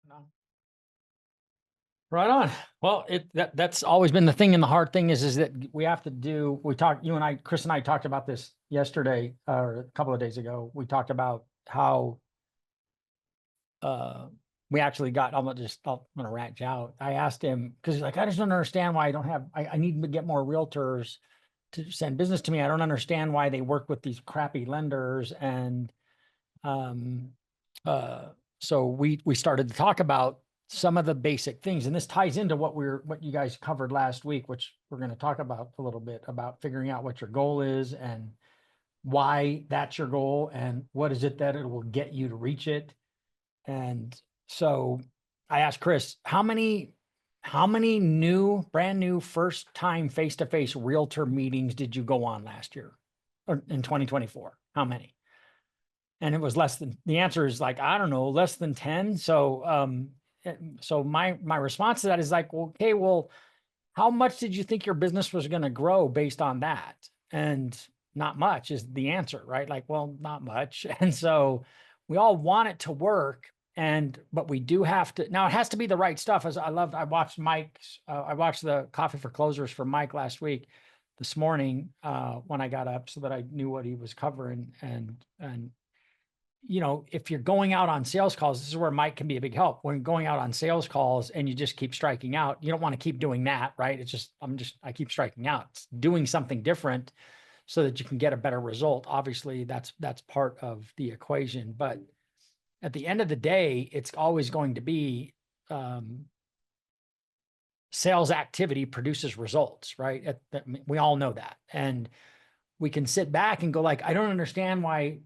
No. Right on. Well, that's always been the thing, and the hard thing is that we have to do. We talked, you and I, Chris and I talked about this yesterday or a couple of days ago. We talked about how uh we actually got. I'm gonna rat you out. I asked him because he's like, I just don't understand why I don't have. I need to get more realtors to send business to me. I don't understand why they work with these crappy lenders and um uh so we started to talk about some of the basic things, and this ties into what you guys covered last week, which we're going to talk about a little bit about figuring out what your goal is and why that's your goal and what is it that it will get you to reach it. And so I asked Chris, how many brand new first time face-to-face realtor meetings did you go on last year or in 2024? How many? And it was less than, the answer is like, I don't know, less than 10. So my response to that is like, okay, well, how much did you think your business was going to grow based on that? And not much is the answer, right? Like, well, not much. And so we all want it to work. But we do have to, now it has to be the right stuff. I watched I watched the Coffee for Closers for Mike last week, this morning, when I got up so that I knew what he was covering. And if you're going out on sales calls, this is where Mike can be a big help. When going out on sales calls and you just keep striking out, you don't want to keep doing that, right? It's just, I keep striking out. It's doing something different so that you can get a better result. Obviously, that's part of the equation. But at the end of the day, it's always going to be sales activity produces results, right? We all know that. And we can sit back and go like, I don't understand why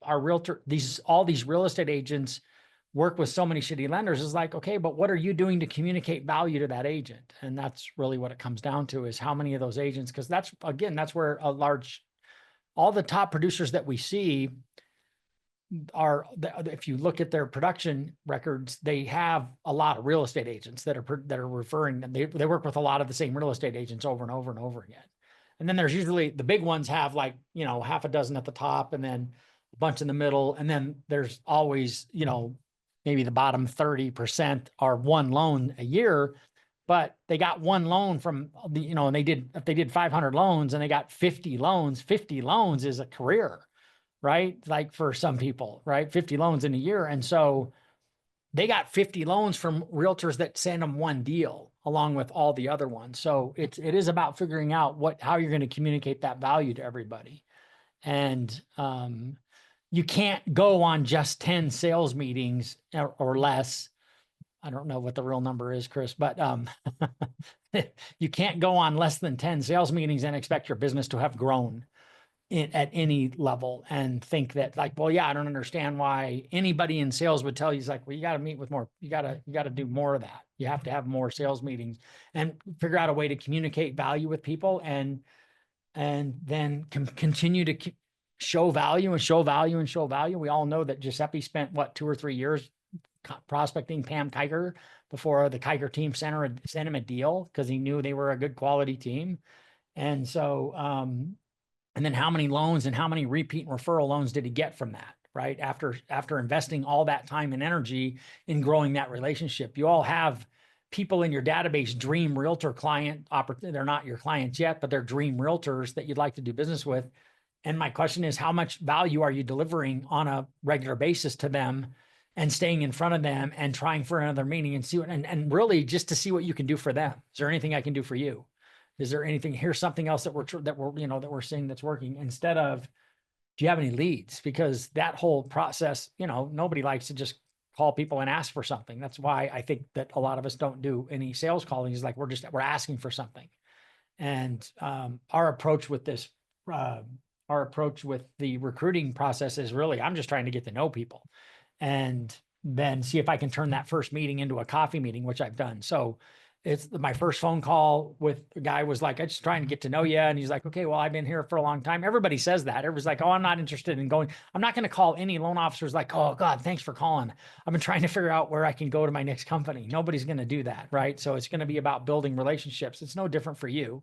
all these real estate agents work with so many shitty lenders. Is like, okay, but what are you doing to communicate value to that agent? And that's really what it comes down to, is how many of those agents, because that's where all the top producers that we see if you look at their production records, they have a lot of real estate agents that are referring them. They work with a lot of the same real estate agents over and over and over again. And then there's usually the big ones have like, half a dozen at the top and then a bunch in the middle. And then there's always, maybe the bottom 30% are one loan a year, but they got one loan from and if they did 500 loans and they got 50 loans is a career, right? Like for some people, right? 50 loans in a year. And so they got 50 loans from realtors that send them one deal along with all the other ones. So it is about figuring out how you're going to communicate that value to everybody. And you can't go on just 10 sales meetings or less. I don't know what the real number is, Chris, but you can't go on less than 10 sales meetings and expect your business to have grown at any level and think that like, well, yeah, I don't understand why anybody in sales would tell you, it's like, well, you got to meet with more, you got to do more of that. You have to have more sales meetings and figure out a way to communicate value with people and then continue to show value and show value and show value. We all know that Giuseppe spent 2 or 3 years prospecting Pam Kiger before the Kiger team sent him a deal because he knew they were a good quality team. And so, and then how many loans and how many repeat and referral loans did he get from that, right? After investing all that time and energy in growing that relationship. You all have people in your database, dream realtor client opportunity. They're not your clients yet, but they're dream realtors that you'd like to do business with. And my question is, how much value are you delivering on a regular basis to them and staying in front of them and trying for another meeting and see what, and really just to see what you can do for them? Is there anything I can do for you? Is there anything, here's something else that we're seeing that's working, instead of, do you have any leads? Because that whole process, nobody likes to just call people and ask for something. That's why I think that a lot of us don't do any sales calling, is like, we're asking for something. And our approach with the recruiting process is really, I'm just trying to get to know people and then see if I can turn that first meeting into a coffee meeting, which I've done. So it's my first phone call with a guy was like, I'm just trying to get to know you. And he's like, okay, well, I've been here for a long time. Everybody says that. Everybody's like, oh, I'm not interested in going. I'm not going to call any loan officers like, oh God, thanks for calling. I've been trying to figure out where I can go to my next company. Nobody's going to do that. Right. So it's going to be about building relationships. It's no different for you.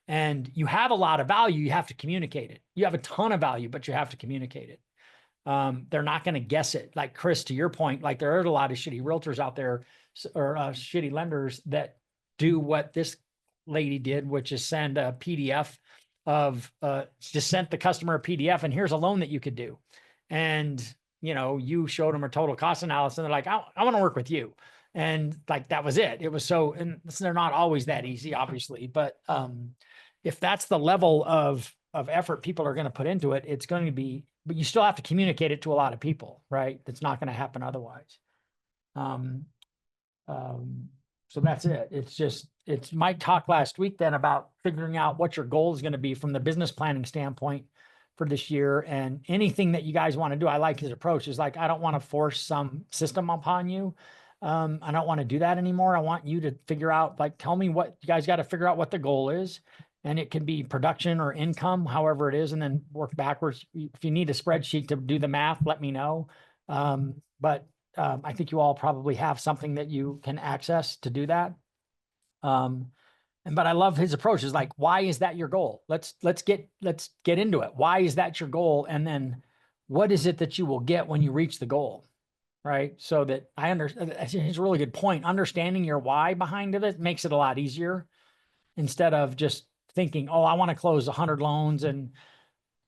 And you have a lot of value. You have to communicate it. You have a ton of value, but you have to communicate it. They're not going to guess it. Like Chris, to your point, like there are a lot of shitty realtors out there or shitty lenders that do what this lady did, which is send a PDF of just sent the customer a PDF and here's a loan that you could do. And, you know, you showed them a total cost analysis and they're like, I want to work with you. And like, that was it. It was so, and they're not always that easy, obviously, but if that's the level of effort people are going to put into it, it's going to be, but you still have to communicate it to a lot of people, right? That's not going to happen otherwise. So that's it. It's Mike talked last week then about figuring out what your goal is going to be from the business planning standpoint for this year, and anything that you guys want to do. I like his approach. Is like, I don't want to force some system upon you. I don't want to do that anymore. I want you to figure out, like, tell me what you guys got to figure out what the goal is. And it can be production or income, however it is, and then work backwards. If you need a spreadsheet to do the math, let me know. But I think you all probably have something that you can access to do that. But I love his approach. Is like, why is that your goal? Let's get into it. Why is that your goal? And then what is it that you will get when you reach the goal? Right. So that I understand, it's a really good point. Understanding your why behind it makes it a lot easier, instead of just thinking, oh, I want to close 100 loans and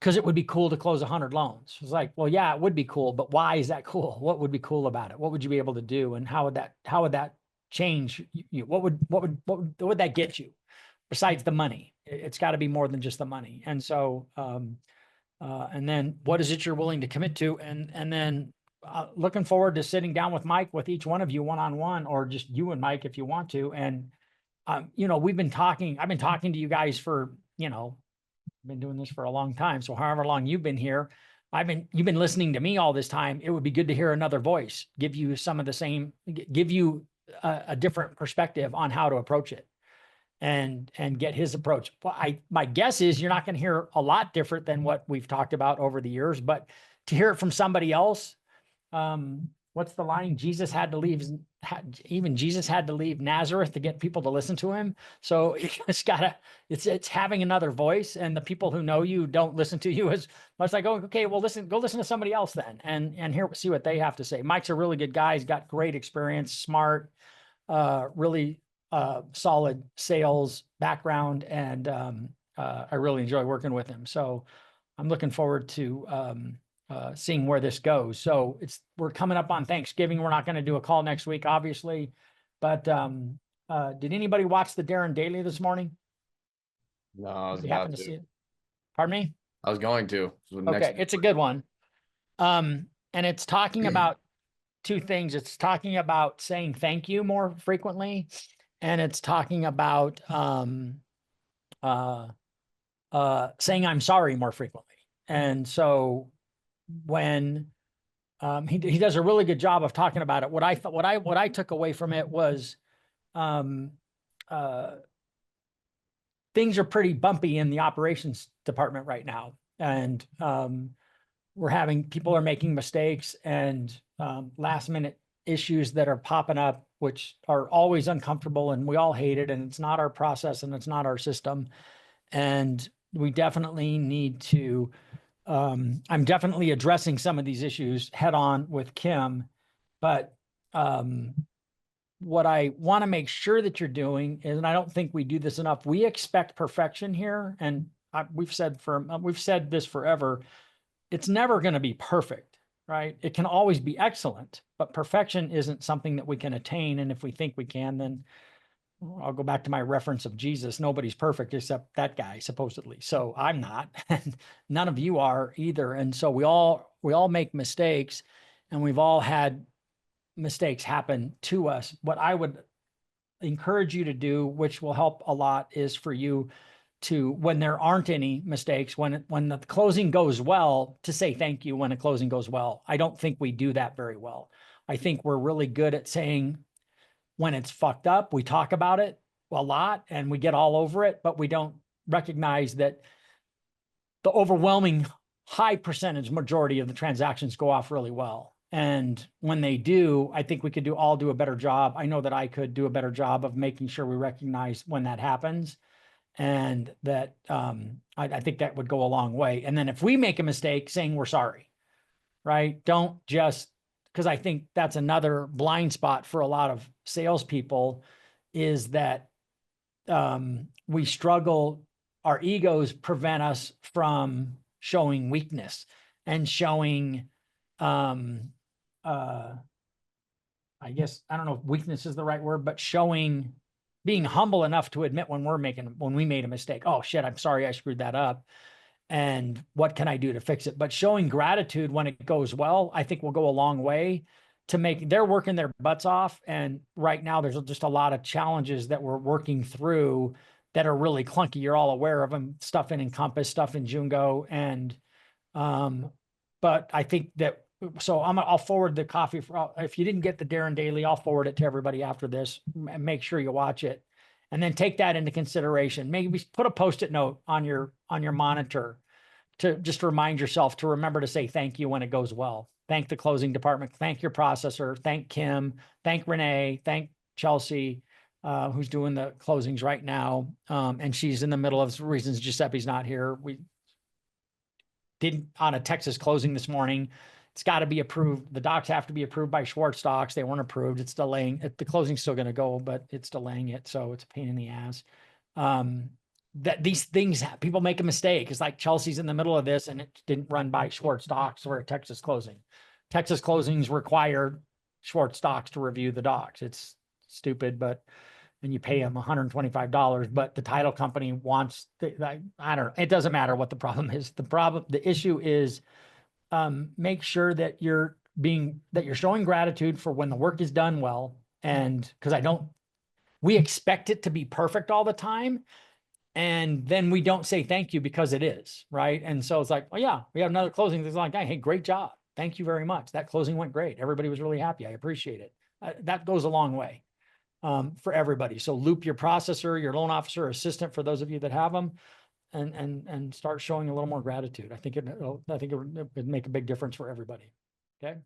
because it would be cool to close 100 loans. It's like, well, yeah, it would be cool, but why is that cool? What would be cool about it? What would you be able to do? And how would that change you? What would that get you besides the money? It's got to be more than just the money. And so, and then what is it you're willing to commit to? And then looking forward to sitting down with Mike, with each one of you one-on-one, or just you and Mike if you want to. And you know, I've been talking to you guys for, you know, I've been doing this for a long time. So however long you've been here, you've been listening to me all this time. It would be good to hear another voice, give you some of the same, give you a different perspective on how to approach it, and get his approach. Well, my guess is you're not going to hear a lot different than what we've talked about over the years, but to hear it from somebody else, what's the line? Even Jesus had to leave Nazareth to get people to listen to him. So it's having another voice, and the people who know you don't listen to you as much. Like, oh, okay, well, go listen to somebody else then, and see what they have to say. Mike's a really good guy. He's got great experience, smart, really solid sales background. And I really enjoy working with him. So I'm looking forward to, seeing where this goes. So we're coming up on Thanksgiving. We're not going to do a call next week, obviously, but did anybody watch the Darren Daily this morning? No, I was Did you happen about to see to. it? Pardon me? I was going to. So Okay, next, it's a good one. And it's talking about two things. It's talking about saying thank you more frequently, and it's talking about saying I'm sorry more frequently. And so when he does a really good job of talking about it. What I took away from it was things are pretty bumpy in the operations department right now, and people are making mistakes, and last minute issues that are popping up, which are always uncomfortable, and we all hate it, and it's not our process and it's not our system, and we definitely need to. I'm definitely addressing some of these issues head on with Kim, but what I want to make sure that you're doing is, and I don't think we do this enough, we expect perfection here. And we've said this forever. It's never going to be perfect, right? It can always be excellent, but perfection isn't something that we can attain. And if we think we can, then I'll go back to my reference of Jesus. Nobody's perfect except that guy, supposedly. So I'm not, and none of you are either. And so we all make mistakes, and we've all had mistakes happen to us. What I would encourage you to do, which will help a lot, is for you to, when there aren't any mistakes, when the closing goes well, to say thank you when a closing goes well. I don't think we do that very well. I think we're really good at saying, when it's fucked up, we talk about it a lot and we get all over it, but we don't recognize that the overwhelming high percentage majority of the transactions go off really well. And when they do, I think we could all do a better job. I know that I could do a better job of making sure we recognize when that happens. And that I think that would go a long way. And then if we make a mistake, saying we're sorry, right? Don't just, because I think that's another blind spot for a lot of salespeople is that we struggle, our egos prevent us from showing weakness and showing, I guess, I don't know if weakness is the right word, but showing, being humble enough to admit when when we made a mistake. Oh shit, I'm sorry I screwed that up. And what can I do to fix it? But showing gratitude when it goes well, I think will go a long way to make, they're working their butts off. And right now there's just a lot of challenges that we're working through that are really clunky. You're all aware of them, stuff in Encompass, stuff in Jungo. And, but I think that, so I'll forward the coffee for, if you didn't get the Darren Daily, I'll forward it to everybody after this and make sure you watch it. And then take that into consideration. Maybe put a Post-it note on your monitor to just remind yourself to remember to say thank you when it goes well. Thank the closing department, thank your processor, thank Kim, thank Renee, thank Chelsea, who's doing the closings right now. And she's in the middle of reasons Giuseppe's not here. We did on a Texas closing this morning. It's got to be approved. The docs have to be approved by Schwartz Docs. They weren't approved. It's delaying it. The closing's still going to go, but it's delaying it. So it's a pain in the ass. That these things, people make a mistake. It's like Chelsea's in the middle of this and it didn't run by Schwartz Docs or a Texas closing. Texas closings require Schwartz Docs to review the docs. It's stupid, but, and you pay them $125, but the title company wants, I don't know. It doesn't matter what the problem is. The issue is, make sure that you're showing gratitude for when the work is done well. And because we expect it to be perfect all the time. And then we don't say thank you because it is, right? And so it's like, oh yeah, we have another closing. It's like, hey, great job. Thank you very much. That closing went great. Everybody was really happy. I appreciate it. That goes a long way for everybody. So loop your processor, your loan officer, assistant, for those of you that have them, and start showing a little more gratitude. I think it would make a big difference for everybody. Okay.